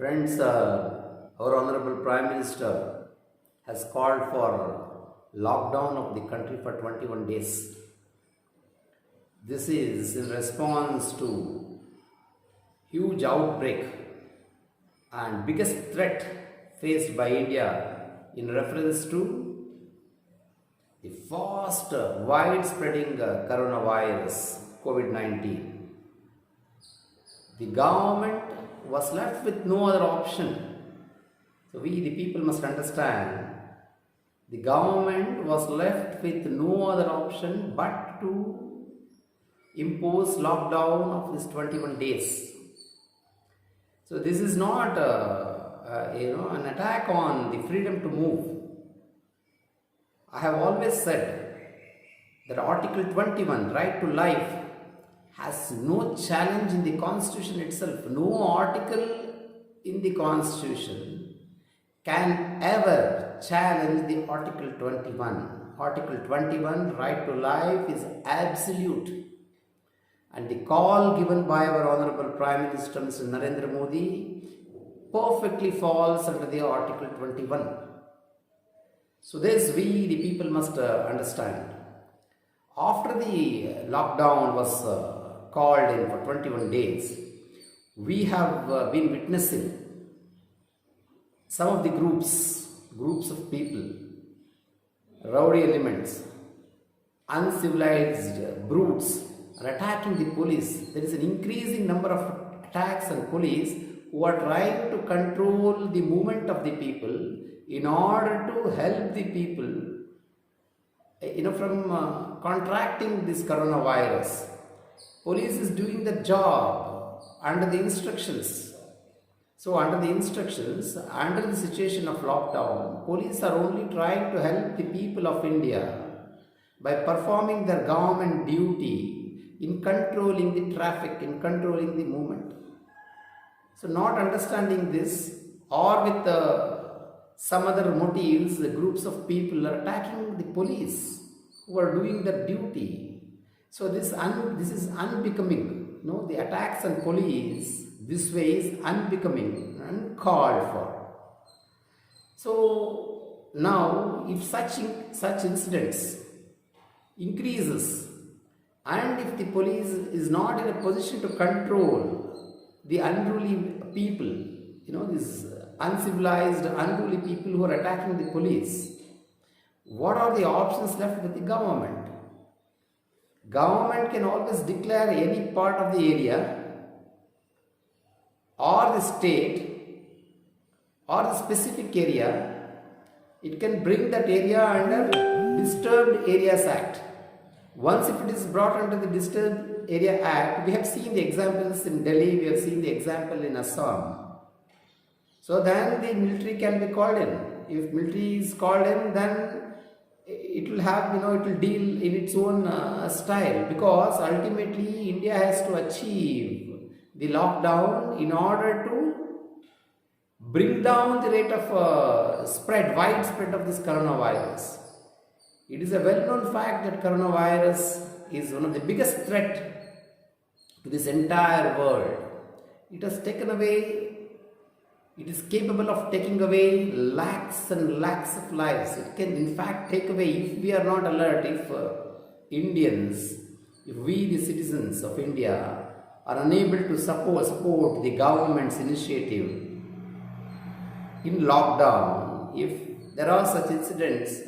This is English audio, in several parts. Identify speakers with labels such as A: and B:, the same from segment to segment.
A: Friends, our Honorable Prime Minister has called for lockdown of the country for 21 days. This is in response to huge outbreak and biggest threat faced by India in reference to the fast, widespreading coronavirus, Covid-19. The government was left with no other option. So we, the people, must understand the government was left with no other option but to impose lockdown of this 21 days. So this is not an attack on the freedom to move. I have always said that Article 21, right to life, has no challenge in the Constitution itself. No article in the Constitution can ever challenge the Article 21. Article 21, right to life, is absolute. And the call given by our Honorable Prime Minister Mr. Narendra Modi perfectly falls under the Article 21. So this we, the people, must understand. After the lockdown was called in for 21 days, we have been witnessing some of the groups of people, rowdy elements, uncivilized brutes are attacking the police. There is an increasing number of attacks on police who are trying to control the movement of the people in order to help the people from contracting this coronavirus. Police is doing the job under the instructions. So under the instructions, under the situation of lockdown, police are only trying to help the people of India by performing their government duty in controlling the traffic, in controlling the movement. So not understanding this, or with some other motives, the groups of people are attacking the police who are doing their duty. So this is unbecoming. The attacks on police this way is unbecoming, uncalled for. So now, if such incidents increases, and if the police is not in a position to control the unruly people, these uncivilized, unruly people who are attacking the police, what are the options left with the government? Government can always declare any part of the area or the state or the specific area. It can bring that area under Disturbed Areas Act. Once if it is brought under the Disturbed Area Act, we have seen the examples in Delhi, we have seen the example in Assam. So then the military can be called in. If military is called in, then it will have, it will deal in its own style, because ultimately India has to achieve the lockdown in order to bring down the rate of widespread of this coronavirus. It is a well-known fact that coronavirus is one of the biggest threat to this entire world. It has taken away, it is capable of taking away lakhs and lakhs of lives. It can in fact take away, if we are not alert, if Indians, if we the citizens of India are unable to support the government's initiative in lockdown, if there are such incidents,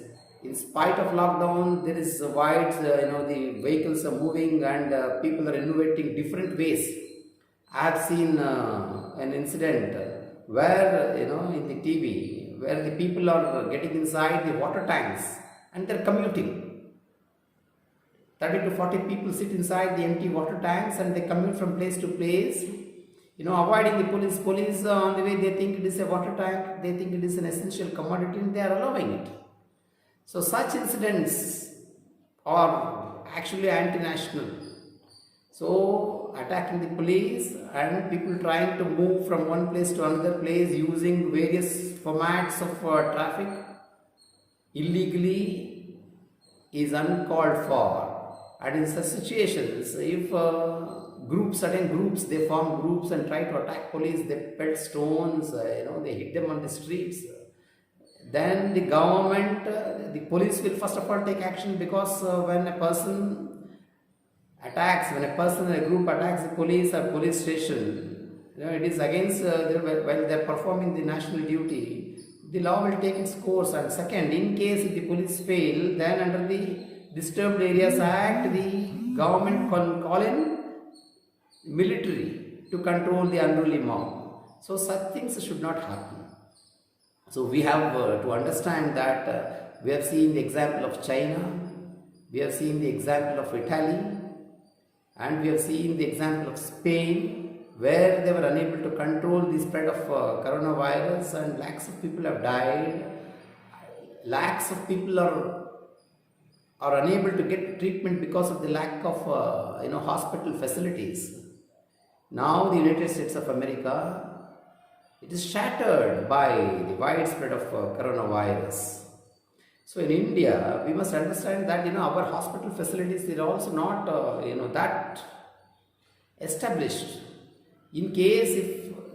A: in spite of lockdown, there is the vehicles are moving and people are innovating different ways. I have seen an incident where, in the TV, where the people are getting inside the water tanks and they're commuting. 30 to 40 people sit inside the empty water tanks and they commute from place to place, avoiding the police. Police on the way, they think it is a water tank, they think it is an essential commodity, and they are allowing it. So such incidents are actually anti-national. So attacking the police and people trying to move from one place to another place using various formats of traffic illegally is uncalled for. And in such situations, if groups, certain groups, they form groups and try to attack police. They pelt stones, they hit them on the streets. Then the government, the police will first of all take action, because when a person attacks, when a person in a group attacks the police or police station, it is against, while they are performing the national duty, the law will take its course. And second, in case if the police fail, then under the Disturbed Areas Act, the government can call in military to control the unruly mob. So such things should not happen. So we have to understand that we have seen the example of China, we have seen the example of Italy, and we have seen the example of Spain, where they were unable to control the spread of coronavirus, and lakhs of people have died. Lakhs of people are unable to get treatment because of the lack of hospital facilities. Now the United States of America, it is shattered by the widespread of coronavirus. So in India, we must understand that our hospital facilities are also not that established. In case if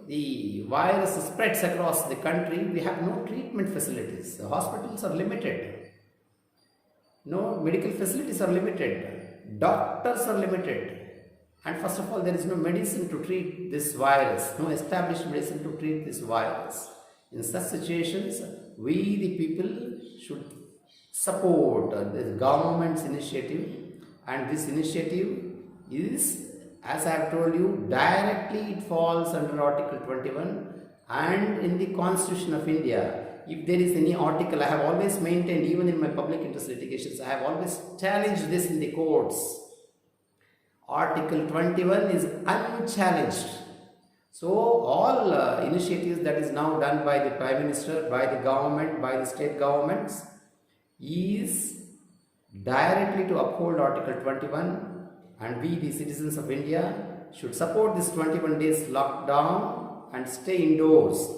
A: the virus spreads across the country, we have no treatment facilities. The hospitals are limited. No medical facilities are limited. Doctors are limited. And first of all, there is no medicine to treat this virus, no established medicine to treat this virus. In such situations, we the people should support the government's initiative, and this initiative is, as I have told you, directly it falls under Article 21, and in the Constitution of India, if there is any article, I have always maintained, even in my public interest litigations, I have always challenged this in the courts. Article 21 is unchallenged. So all initiatives that is now done by the Prime Minister, by the government, by the state governments, is directly to uphold Article 21, and we the citizens of India should support this 21 days lockdown and stay indoors.